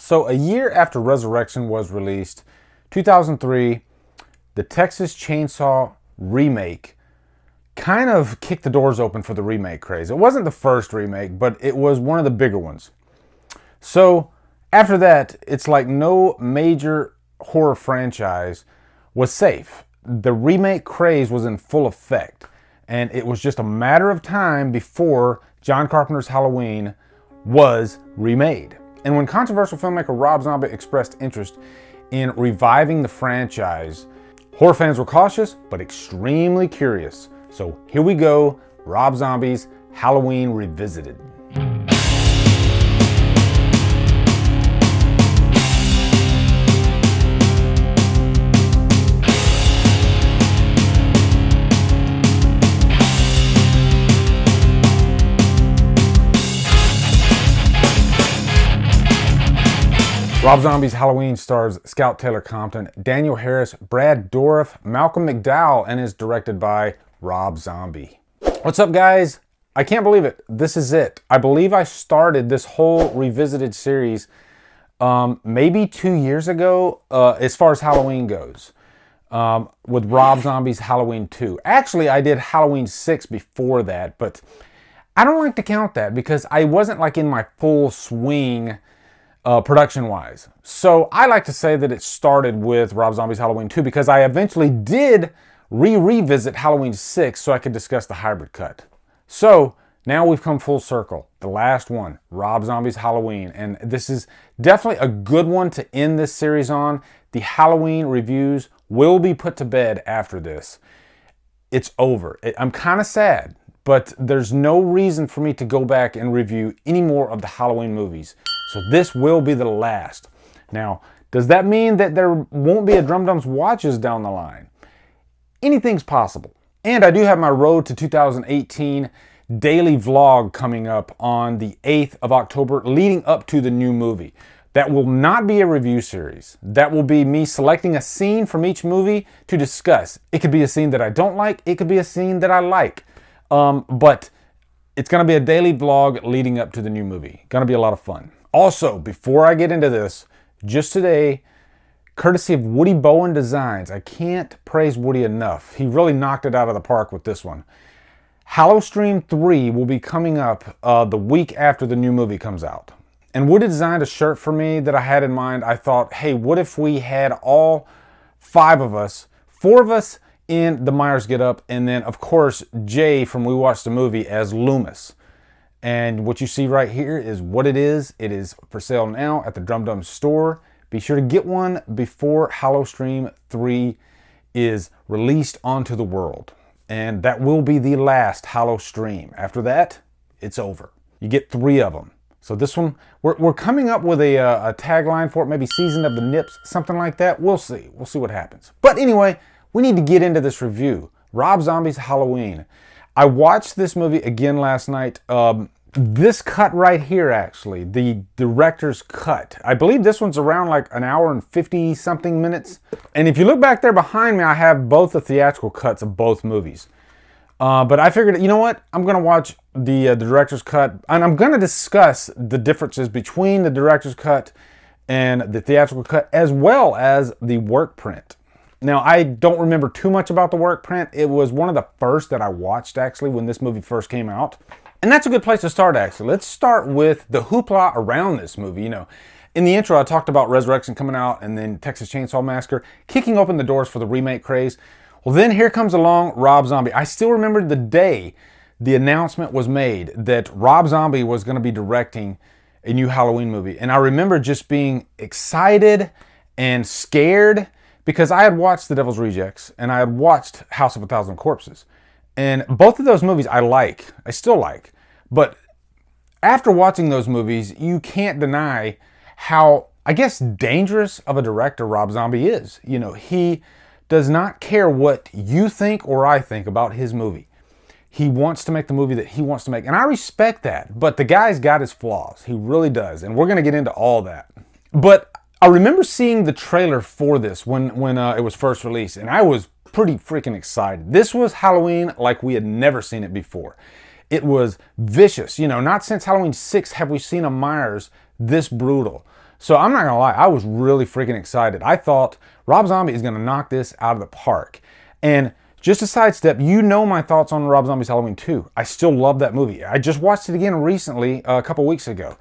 So a year after Resurrection was released, 2003, the Texas Chainsaw remake kind of kicked the doors open for the remake craze. It wasn't the first remake, but it was one of the bigger ones. So after that, it's like no major horror franchise was safe. The remake craze was in full effect, and it was just a matter of time before John Carpenter's Halloween was remade. And when controversial filmmaker Rob Zombie expressed interest in reviving the franchise, horror fans were cautious but extremely curious. So here we go, Rob Zombie's Halloween Revisited. Rob Zombie's Halloween stars Scout Taylor Compton, Daniel Harris, Brad Dourif, Malcolm McDowell, and is directed by Rob Zombie. What's up, guys? I can't believe it. This is it. I believe I started this whole Revisited series maybe 2 years ago as far as Halloween goes with Rob Zombie's Halloween 2. Actually, I did Halloween 6 before that, but I don't like to count that because I wasn't like in my full swing production-wise. So I like to say that it started with Rob Zombie's Halloween 2 because I eventually did revisit Halloween 6 so I could discuss the hybrid cut. So now we've come full circle. The last one, Rob Zombie's Halloween. And this is definitely a good one to end this series on. The Halloween reviews will be put to bed after this. It's over. I'm kind of sad, but there's no reason for me to go back and review any more of the Halloween movies. So this will be the last. Now, does that mean that there won't be a Drumdums Watches down the line? Anything's possible. And I do have my Road to 2018 daily vlog coming up on the 8th of October leading up to the new movie. That will not be a review series. That will be me selecting a scene from each movie to discuss. It could be a scene that I don't like. It could be a scene that I like. But it's going to be a daily vlog leading up to the new movie. Going to be a lot of fun. Also, before I get into this, just today, courtesy of Woody Bowen Designs, I can't praise Woody enough. He really knocked it out of the park with this one. Hallowstream 3 will be coming up the week after the new movie comes out. And Woody designed a shirt for me that I had in mind. I thought, hey, what if we had all four of us in the Myers getup, and then, of course, Jay from We Watched the Movie as Loomis. And what you see right here is what it is. It is for sale now at the Drumdums store. Be sure to get one before Hallowstream 3 is released onto the world. And that will be the last Hallowstream. After that, it's over. You get 3 of them. So this one, we're coming up with a tagline for it, maybe Season of the Nips, something like that. We'll see. We'll see what happens. But anyway, we need to get into this review. Rob Zombie's Halloween. I watched this movie again last night. This cut right here, actually, the director's cut. I believe this one's around like an hour and 50 something minutes. And if you look back there behind me, I have both the theatrical cuts of both movies. But I figured, you know what? I'm going to watch the director's cut, and I'm going to discuss the differences between the director's cut and the theatrical cut, as well as the work print. Now, I don't remember too much about the work print. It was one of the first that I watched, actually, when this movie first came out. And that's a good place to start, actually. Let's start with the hoopla around this movie. You know, in the intro, I talked about Resurrection coming out and then Texas Chainsaw Massacre kicking open the doors for the remake craze. Well, then here comes along Rob Zombie. I still remember the day the announcement was made that Rob Zombie was going to be directing a new Halloween movie. And I remember just being excited and scared because I had watched The Devil's Rejects and I had watched House of a Thousand Corpses. And both of those movies I still like. But after watching those movies, you can't deny how, I guess, dangerous of a director Rob Zombie is. You know, he does not care what you think or I think about his movie. He wants to make the movie that he wants to make. And I respect that. But the guy's got his flaws. He really does. And we're going to get into all that. But I remember seeing the trailer for this when it was first released. And I was pretty freaking excited. This was Halloween like we had never seen it before. It was vicious. You know, not since Halloween 6 have we seen a Myers this brutal. So I'm not gonna lie, I was really freaking excited. I thought Rob Zombie is gonna knock this out of the park. And just a sidestep, you know my thoughts on Rob Zombie's Halloween 2. I still love that movie. I just watched it again recently, a couple weeks ago.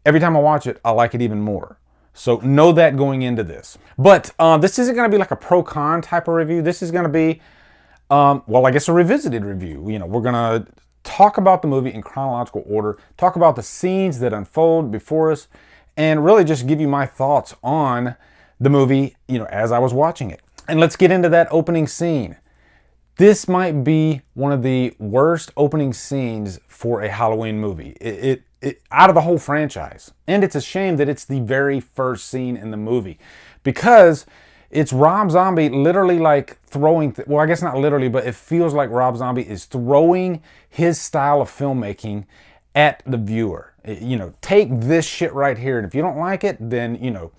Every time I watch it, I like it even more. So know that going into this. But this isn't gonna be like a pro-con type of review. This is gonna be, well, I guess a revisited review. You know, we're gonna talk about the movie in chronological order, talk about the scenes that unfold before us, and really just give you my thoughts on the movie, you know, as I was watching it. And let's get into that opening scene. This might be one of the worst opening scenes for a Halloween movie. It out of the whole franchise. And it's a shame that it's the very first scene in the movie, because it's Rob Zombie literally like throwing, well, I guess not literally, but it feels like Rob Zombie is throwing his style of filmmaking at the viewer. You know, take this shit right here, and if you don't like it, then, you know,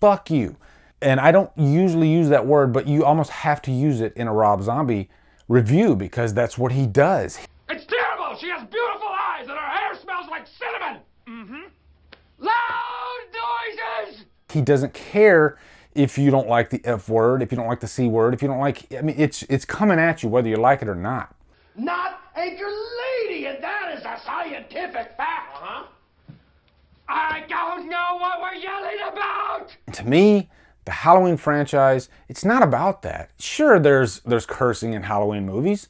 fuck you. And I don't usually use that word, but you almost have to use it in a Rob Zombie review because that's what he does. It's terrible! She has beautiful eyes and her hair smells like cinnamon! Mm-hmm. Loud noises! He doesn't care if you don't like the F word, if you don't like the C word, if you don't like, I mean, it's coming at you whether you like it or not. Not a lady, and that is a scientific fact, huh? I don't know what we're yelling about! To me, the Halloween franchise, it's not about that. Sure, there's cursing in Halloween movies.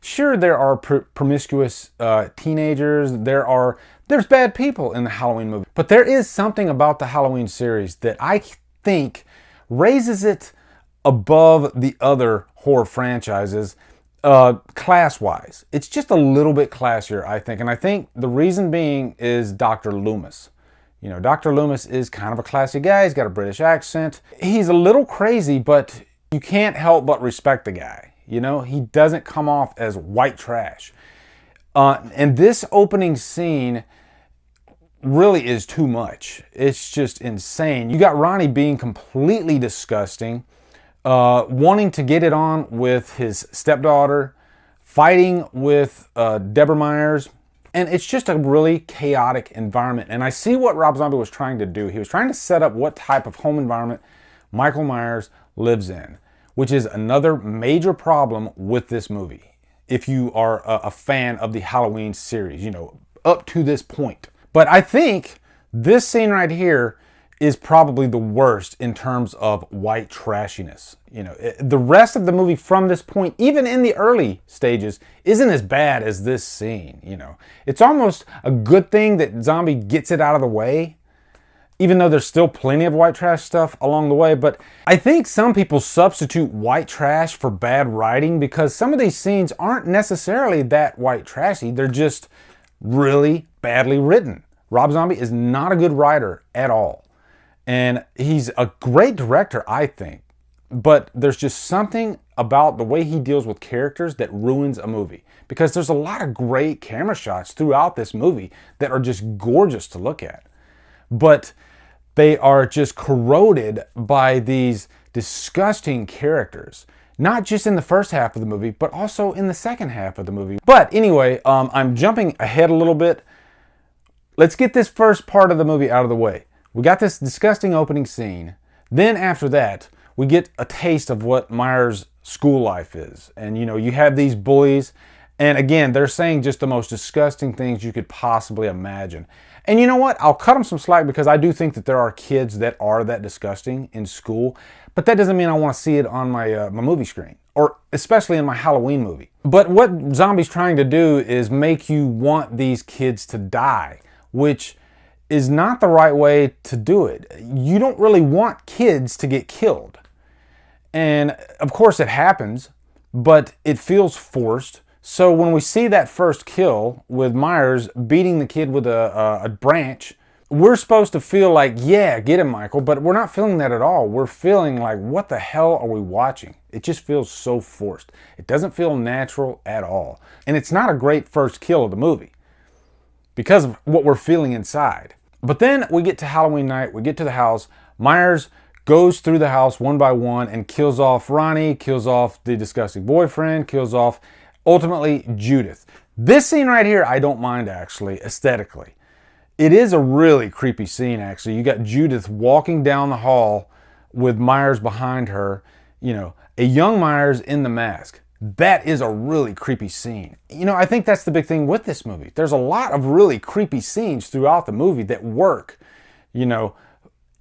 Sure, there are promiscuous teenagers. There's bad people in the Halloween movie. But there is something about the Halloween series that I think raises it above the other horror franchises class-wise. It's just a little bit classier, I think. And I think the reason being is Dr. Loomis. You know, Dr. Loomis is kind of a classy guy. He's got a British accent. He's a little crazy, but you can't help but respect the guy. You know, he doesn't come off as white trash. And this opening scene really is too much. It's just insane. You got Ronnie being completely disgusting, wanting to get it on with his stepdaughter, fighting with Deborah Myers. And it's just a really chaotic environment. And I see what Rob Zombie was trying to do. He was trying to set up what type of home environment Michael Myers lives in, which is another major problem with this movie. If you are a fan of the Halloween series, you know, up to this point. But I think this scene right here is probably the worst in terms of white trashiness. You know, the rest of the movie from this point, even in the early stages, isn't as bad as this scene, you know. It's almost a good thing that Zombie gets it out of the way, even though there's still plenty of white trash stuff along the way. But I think some people substitute white trash for bad writing because some of these scenes aren't necessarily that white trashy. They're just really badly written. Rob Zombie is not a good writer at all. And he's a great director, I think. But there's just something about the way he deals with characters that ruins a movie. Because there's a lot of great camera shots throughout this movie that are just gorgeous to look at. But they are just corroded by these disgusting characters. Not just in the first half of the movie, but also in the second half of the movie. But anyway, I'm jumping ahead a little bit. Let's get this first part of the movie out of the way. We got this disgusting opening scene. Then after that, we get a taste of what Myers' school life is. And you know, you have these bullies. And again, they're saying just the most disgusting things you could possibly imagine. And you know what? I'll cut them some slack because I do think that there are kids that are that disgusting in school. But that doesn't mean I want to see it on my movie screen. Or especially in my Halloween movie. But what Zombie's trying to do is make you want these kids to die. Which is not the right way to do it. You don't really want kids to get killed. And of course it happens, but it feels forced. So when we see that first kill with Myers beating the kid with a branch, we're supposed to feel like, yeah, get him, Michael, but we're not feeling that at all. We're feeling like, what the hell are we watching? It just feels so forced. It doesn't feel natural at all. And it's not a great first kill of the movie because of what we're feeling inside. But then we get to Halloween night, we get to the house, Myers goes through the house one by one and kills off Ronnie, kills off the disgusting boyfriend, kills off, ultimately, Judith. This scene right here, I don't mind actually, aesthetically. It is a really creepy scene, actually. You got Judith walking down the hall with Myers behind her, you know, a young Myers in the mask. That is a really creepy scene. You know, I think that's the big thing with this movie. There's a lot of really creepy scenes throughout the movie that work, you know,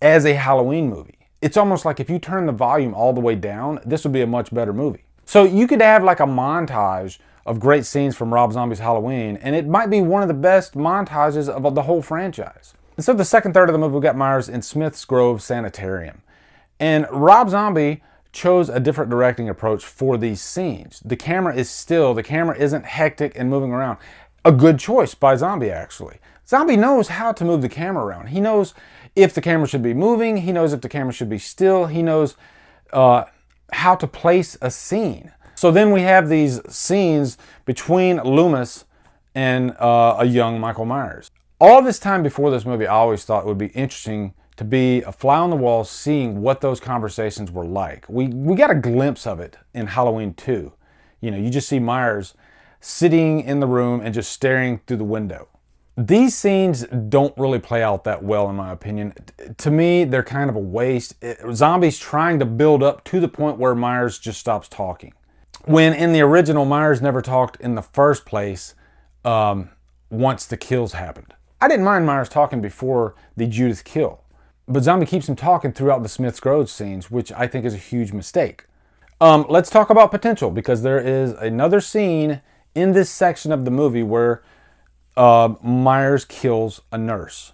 as a Halloween movie. It's almost like if you turn the volume all the way down, this would be a much better movie. So you could have like a montage of great scenes from Rob Zombie's Halloween, and it might be one of the best montages of the whole franchise. And so the second third of the movie, we got Myers in Smith's Grove Sanitarium. And Rob Zombie chose a different directing approach for these scenes. The camera is still, the camera isn't hectic and moving around. A good choice by Zombie, actually. Zombie knows how to move the camera around. He knows if the camera should be moving. He knows if the camera should be still. He knows how to place a scene. So then we have these scenes between Loomis and a young Michael Myers. All this time before this movie, I always thought it would be interesting to be a fly on the wall seeing what those conversations were like. We got a glimpse of it in Halloween 2. You know, you just see Myers sitting in the room and just staring through the window. These scenes don't really play out that well, in my opinion. To me, they're kind of a waste. Zombie's trying to build up to the point where Myers just stops talking. When in the original, Myers never talked in the first place once the kills happened. I didn't mind Myers talking before the Judith kill, but Zombie keeps him talking throughout the Smith's Grove scenes, which I think is a huge mistake. Let's talk about potential, because there is another scene in this section of the movie where Myers kills a nurse.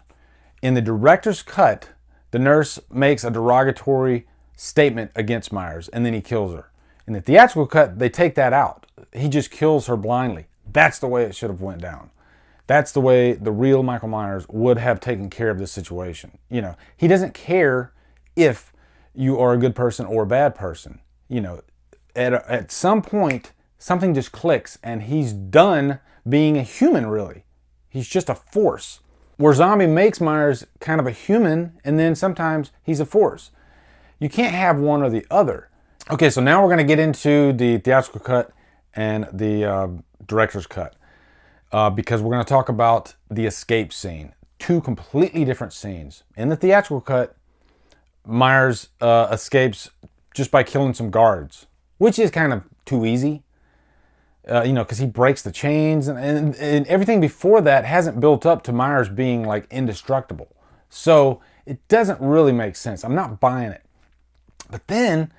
In the director's cut, the nurse makes a derogatory statement against Myers, and then he kills her. In the theatrical cut, they take that out. He just kills her blindly. That's the way it should have went down. That's the way the real Michael Myers would have taken care of this situation. You know, he doesn't care if you are a good person or a bad person. You know, at some point, something just clicks and he's done being a human, really. He's just a force. Where Zombie makes Myers kind of a human, and then sometimes he's a force. You can't have one or the other. Okay, so now we're going to get into the theatrical cut and the director's cut. Because we're going to talk about the escape scene. Two completely different scenes. In the theatrical cut, Myers escapes just by killing some guards, which is kind of too easy. You know, because he breaks the chains, and everything before that hasn't built up to Myers being like indestructible. So it doesn't really make sense. I'm not buying it. But then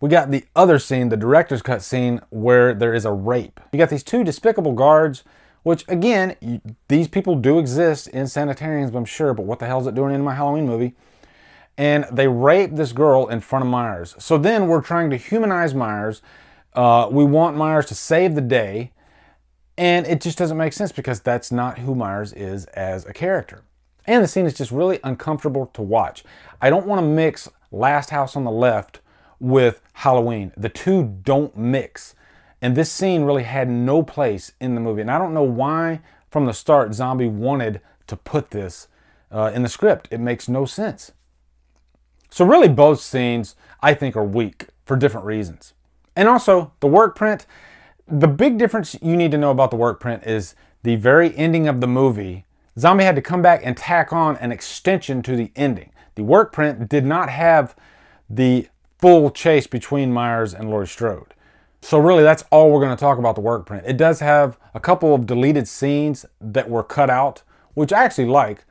we got the other scene, the director's cut scene, where there is a rape. You got these two despicable guards, which, again, these people do exist in sanitariums, I'm sure, but what the hell is it doing in my Halloween movie? And they rape this girl in front of Myers. So then we're trying to humanize Myers. We want Myers to save the day, and it just doesn't make sense because that's not who Myers is as a character. And the scene is just really uncomfortable to watch. I don't want to mix Last House on the Left with Halloween. The two don't mix. And this scene really had no place in the movie. And I don't know why, from the start, Zombie wanted to put this in the script. It makes no sense. So really, both scenes, I think, are weak for different reasons. And also, the work print. The big difference you need to know about the work print is the very ending of the movie. Zombie had to come back and tack on an extension to the ending. The work print did not have the full chase between Myers and Laurie Strode. So really, that's all we're going to talk about the work print. It does have a couple of deleted scenes that were cut out, which I actually like,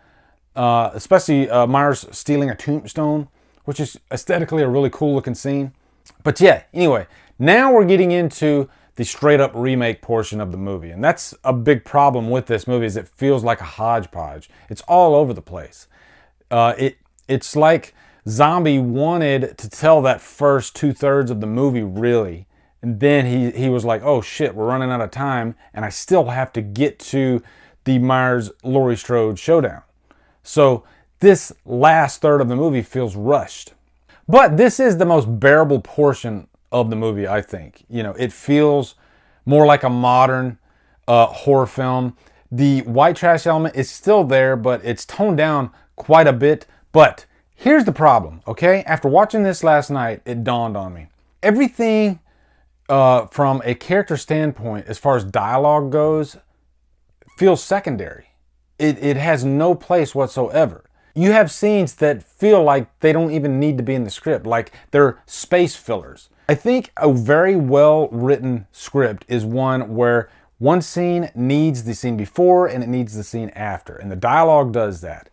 especially Myers stealing a tombstone, which is aesthetically a really cool looking scene. But yeah, anyway, now we're getting into the straight up remake portion of the movie. And that's a big problem with this movie, is it feels like a hodgepodge. It's all over the place. It's like Zombie wanted to tell that first 2/3 of the movie, really. And then he was like, oh shit, we're running out of time, and I still have to get to the Myers-Laurie Strode showdown. So this last third of the movie feels rushed. But this is the most bearable portion of the movie, I think. You know, it feels more like a modern horror film. The white trash element is still there, but it's toned down quite a bit. But here's the problem, okay? After watching this last night, it dawned on me. Everything from a character standpoint, as far as dialogue goes, feels secondary. It has no place whatsoever. You have scenes that feel like they don't even need to be in the script, like they're space fillers. I think a very well written script is one where one scene needs the scene before and it needs the scene after, and the dialogue does that.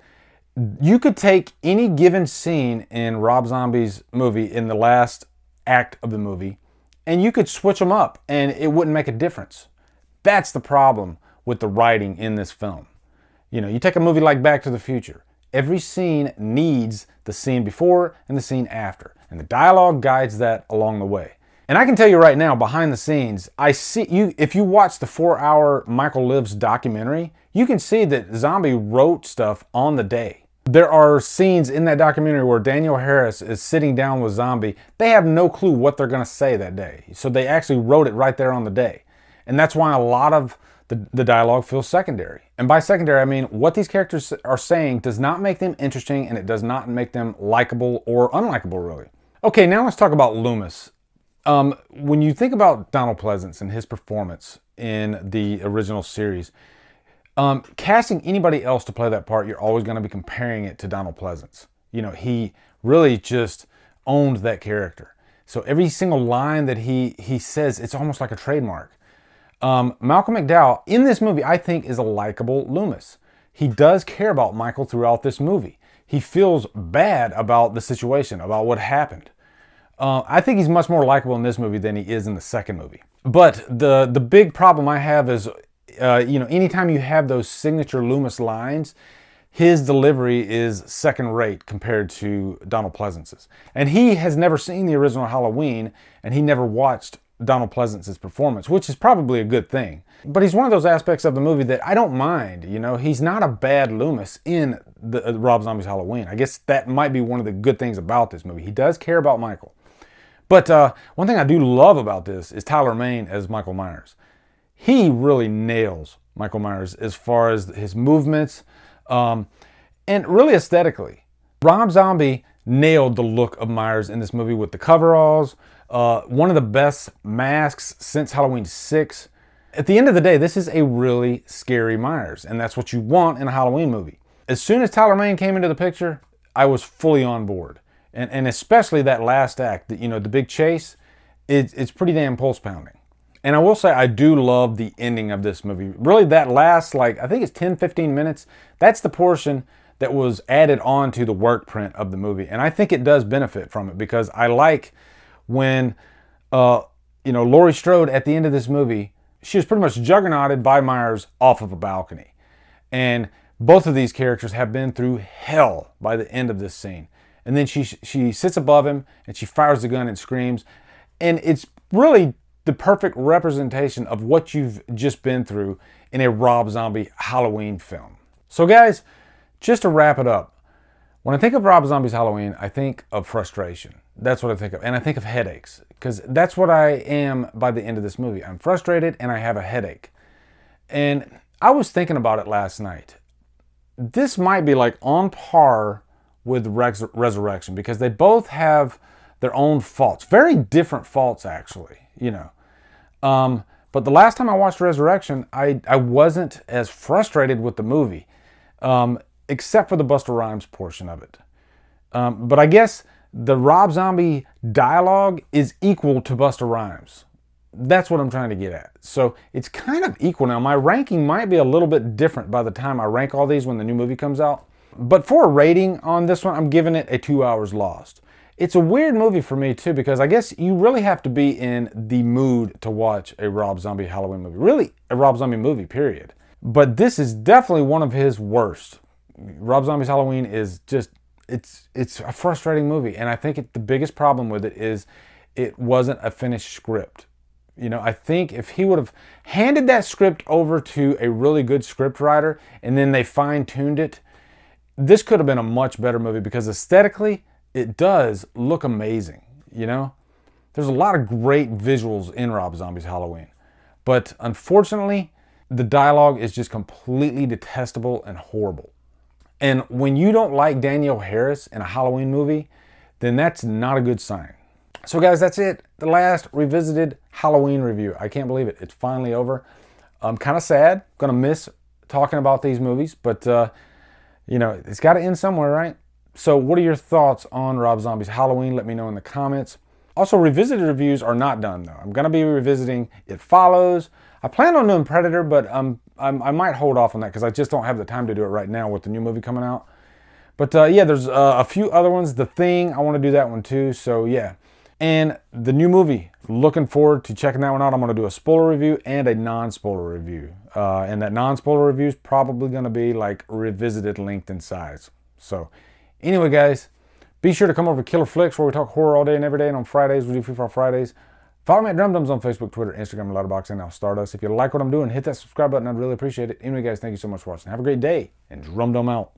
You could take any given scene in Rob Zombie's movie in the last act of the movie, and you could switch them up and it wouldn't make a difference. That's the problem with the writing in this film. You know, you take a movie like Back to the Future. Every scene needs the scene before and the scene after, and the dialogue guides that along the way. And I can tell you right now, behind the scenes, I see you. If you watch the 4-hour Michael Lives documentary, you can see that Zombie wrote stuff on the day. There are scenes in that documentary where Daniel Harris is sitting down with Zombie. They have no clue what they're going to say that day, so they actually wrote it right there on the day. And that's why a lot of the dialogue feels secondary. And by secondary, I mean what these characters are saying does not make them interesting, and it does not make them likable or unlikable, really. Okay, now let's talk about Loomis. When you think about Donald Pleasence and his performance in the original series, casting anybody else to play that part, you're always going to be comparing it to Donald Pleasence. You know, he really just owned that character. So every single line that he says, it's almost like a trademark. Malcolm McDowell in this movie, I think, is a likable Loomis. He does care about Michael throughout this movie. He feels bad about the situation, about what happened. I think he's much more likable in this movie than he is in the second movie. But the big problem I have is, anytime you have those signature Loomis lines, his delivery is second rate compared to Donald Pleasence's. And he has never seen the original Halloween, and he never watched Donald Pleasence's performance, which is probably a good thing. But he's one of those aspects of the movie that I don't mind. You know, he's not a bad Loomis in the Rob Zombie's Halloween. I guess that might be one of the good things about this movie. He does care about Michael. But one thing I do love about this is Tyler Mane as Michael Myers. He really nails Michael Myers as far as his movements and really aesthetically. Rob Zombie nailed the look of Myers in this movie with the coveralls. One of the best masks since Halloween 6. At the end of the day, this is a really scary Myers, and that's what you want in a Halloween movie. As soon as Tyler Mane came into the picture, I was fully on board. And especially that last act, the big chase, it's pretty damn pulse-pounding. And I will say I do love the ending of this movie. Really, that last, I think it's 10-15 minutes, that's the portion that was added on to the work print of the movie. And I think it does benefit from it, because I like when, Laurie Strode at the end of this movie, she was pretty much juggernauted by Myers off of a balcony. And both of these characters have been through hell by the end of this scene. And then she sits above him and she fires the gun and screams. And it's really the perfect representation of what you've just been through in a Rob Zombie Halloween film. So guys, just to wrap it up, when I think of Rob Zombie's Halloween, I think of frustration. That's what I think of. And I think of headaches, because that's what I am by the end of this movie. I'm frustrated and I have a headache. And I was thinking about it last night. This might be on par with Resurrection, because they both have their own faults. Very different faults, actually, But the last time I watched Resurrection, I wasn't as frustrated with the movie, except for the Busta Rhymes portion of it. But I guess the Rob Zombie dialogue is equal to Busta Rhymes. That's what I'm trying to get at. So it's kind of equal now. My ranking might be a little bit different by the time I rank all these when the new movie comes out. But for a rating on this one, I'm giving it a 2 hours lost. It's a weird movie for me too, because I guess you really have to be in the mood to watch a Rob Zombie Halloween movie. Really, a Rob Zombie movie, period. But this is definitely one of his worst. Rob Zombie's Halloween is just, it's a frustrating movie. And I think the biggest problem with it is it wasn't a finished script. I think if he would have handed that script over to a really good script writer and then they fine-tuned it, this could have been a much better movie, because aesthetically, it does look amazing, There's a lot of great visuals in Rob Zombie's Halloween. But unfortunately, the dialogue is just completely detestable and horrible. And when you don't like Danielle Harris in a Halloween movie, then that's not a good sign. So guys, that's it. The last revisited Halloween review. I can't believe it. It's finally over. I'm kind of sad. Gonna miss talking about these movies, but you know, it's got to end somewhere, right? So what are your thoughts on Rob Zombie's Halloween? Let me know in the comments. Also, revisited reviews are not done though. I'm going to be revisiting It Follows. I plan on doing Predator, but I might hold off on that because I just don't have the time to do it right now with the new movie coming out. But yeah, there's a few other ones. The Thing, I want to do that one too. So yeah. And the new movie, looking forward to checking that one out. I'm going to do a spoiler review and a non-spoiler review. And that non-spoiler review is probably going to be like revisited length and size. So anyway, guys, be sure to come over to Killer Flicks where we talk horror all day and every day. And on Fridays, we do Free Fire Fridays. Follow me at Drumdums on Facebook, Twitter, Instagram, Letterboxd, and now Stardust. If you like what I'm doing, hit that subscribe button. I'd really appreciate it. Anyway, guys, thank you so much for watching. Have a great day, and Drumdum out.